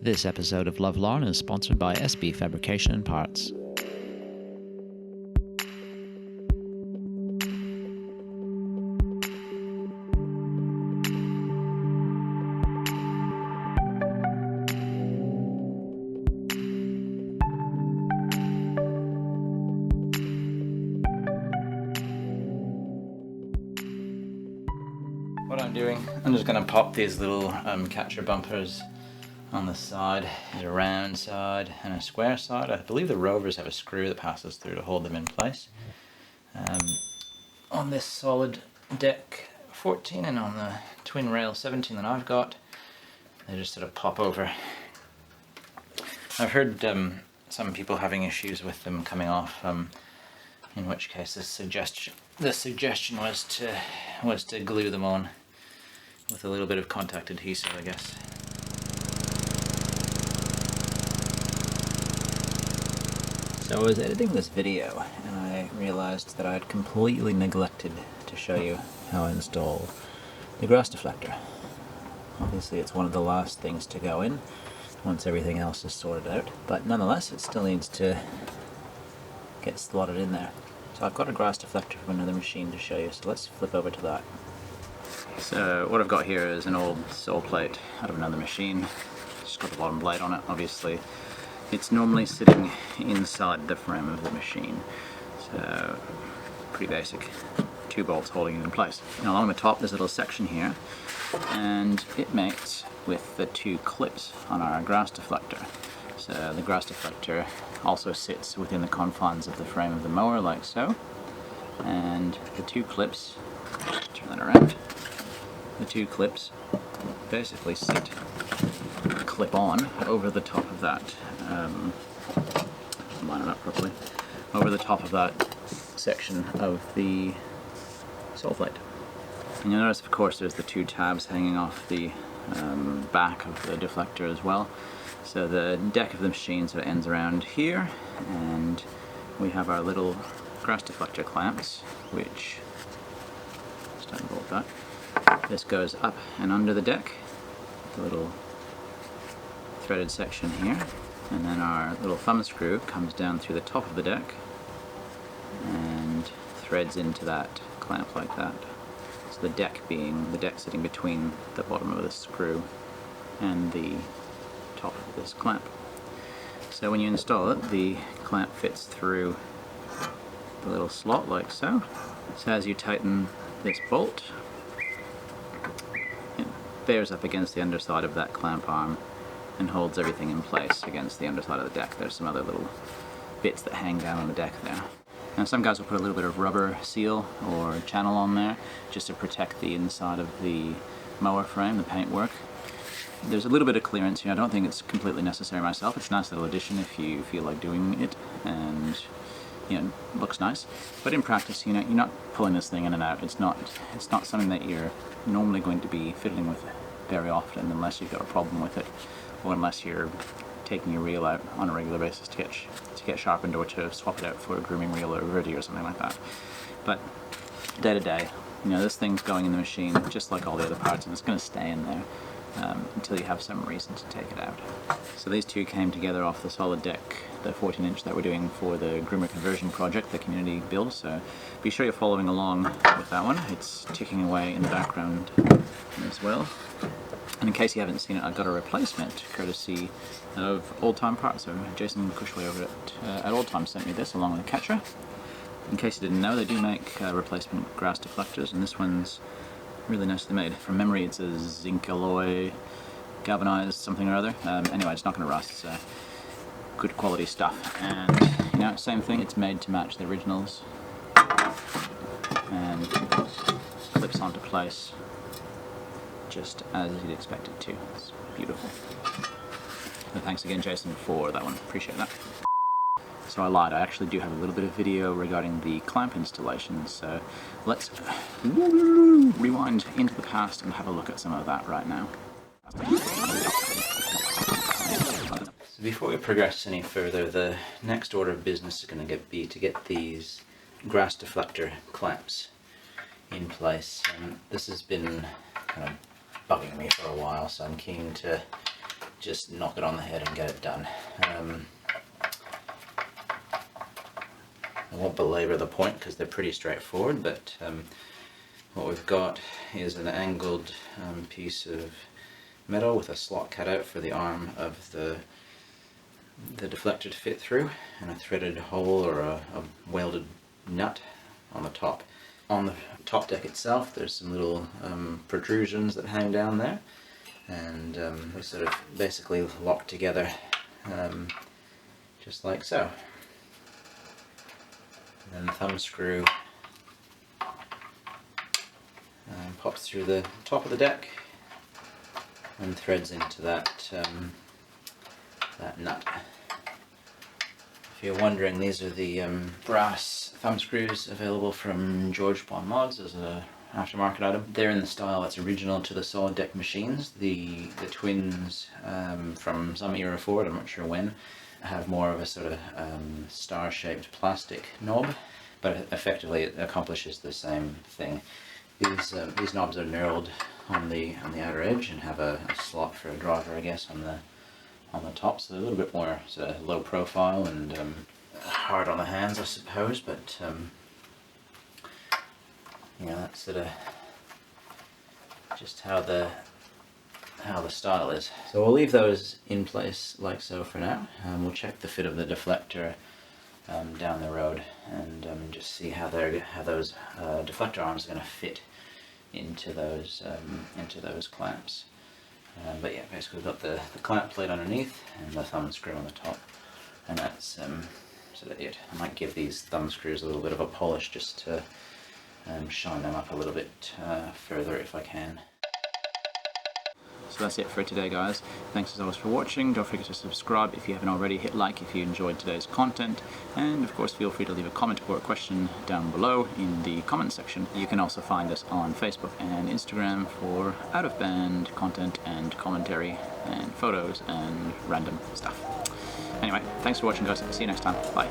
This episode of Love Lawn is sponsored by SB Fabrication and Parts. What I'm doing, I'm just going to pop these little catcher bumpers on the side. There's a round side and a square side. I believe the Rovers have a screw that passes through to hold them in place. On this solid deck 14 and on the twin rail 17 that I've got, they just sort of pop over. I've heard some people having issues with them coming off, in which case the suggestion was to glue them on with a little bit of contact adhesive, I guess. So I was editing this video and I realized that I had completely neglected to show you how I install the grass deflector. Obviously it's one of the last things to go in once everything else is sorted out, but nonetheless it still needs to get slotted in there. So I've got a grass deflector from another machine to show you, so let's flip over to that. So what I've got here is an old sole plate out of another machine. Just got the bottom blade on it, obviously. It's normally sitting inside the frame of the machine, so pretty basic. 2 bolts holding it in place. Now along the top there's a little section here, and it mates with the 2 clips on our grass deflector. So the grass deflector also sits within the confines of the frame of the mower like so, and the 2 clips, turn that around, the 2 clips basically sit clip on over the top of that, line it up properly, over the top of that section of the sole plate. And you'll notice of course there's the 2 tabs hanging off the back of the deflector as well. So the deck of the machine sort of ends around here, and we have our little grass deflector clamps, which, just unbolt that. This goes up and under the deck, the little threaded section here, and then our little thumb screw comes down through the top of the deck and threads into that clamp like that. So the deck sitting between the bottom of the screw and the top of this clamp. So when you install it, the clamp fits through the little slot like so. So as you tighten this bolt, it bears up against the underside of that clamp arm and holds everything in place against the underside of the deck. There's some other little bits that hang down on the deck there. Now some guys will put a little bit of rubber seal or channel on there just to protect the inside of the mower frame, the paintwork. There's a little bit of clearance here. I don't think it's completely necessary myself. It's a nice little addition if you feel like doing it, and looks nice. But in practice, you're not pulling this thing in and out. It's not something that you're normally going to be fiddling with very often, unless you've got a problem with it, or unless you're taking your reel out on a regular basis to get sharpened, or to swap it out for a grooming reel or a verdi or something like that. But day to day, this thing's going in the machine just like all the other parts, and it's going to stay in there until you have some reason to take it out. So these 2 came together off the solid deck, the 14-inch that we're doing for the groomer conversion project, the community build, so be sure you're following along with that one. It's ticking away in the background as well. And in case you haven't seen it, I've got a replacement courtesy of Old Time Parts. So Jason Cushway over at Old Time sent me this along with a catcher. In case you didn't know, they do make replacement grass deflectors, and this one's really nicely made. From memory, it's a zinc alloy galvanized something or other. Anyway, it's not going to rust. It's good quality stuff. And same thing. It's made to match the originals, and clips onto place just as you'd expect it to. It's beautiful. So thanks again, Jason, for that one. Appreciate that. So I lied, I actually do have a little bit of video regarding the clamp installation, so let's rewind into the past and have a look at some of that right now. So before we progress any further, the next order of business is going to be to get these grass deflector clamps in place. And this has been kind of bugging me for a while, so I'm keen to just knock it on the head and get it done. I won't belabor the point because they're pretty straightforward, but what we've got is an angled piece of metal with a slot cut out for the arm of the deflector to fit through, and a threaded hole or a welded nut on the top. On the top deck itself there's some little protrusions that hang down there, and they sort of basically lock together just like so. And then the thumb screw pops through the top of the deck and threads into that that nut. If you're wondering, these are the brass thumb screws available from George Pond Mods as a aftermarket item. They're in the style that's original to the solid deck machines. The twins from some era forward, I'm not sure when, have more of a sort of star-shaped plastic knob, but effectively it accomplishes the same thing. These knobs are knurled on the outer edge and have a slot for a driver, I guess, on the top, so they're a little bit more sort of low profile and hard on the hands, I suppose, but you know, that's sort of just how the style is. So we'll leave those in place like so for now. We'll check the fit of the deflector down the road and just see how those deflector arms are going to fit into those clamps. But yeah, basically we've got the clamp plate underneath and the thumb screw on the top, and that's sort of it. I might give these thumb screws a little bit of a polish just to shine them up a little bit further if I can. So that's it for today, guys. Thanks as always for watching. Don't forget to subscribe if you haven't already. Hit like if you enjoyed today's content, and of course feel free to leave a comment or a question down below in the comment section. You can also find us on Facebook and Instagram for out-of-band content and commentary and photos and random stuff. Anyway, thanks for watching, guys. See you next time. Bye.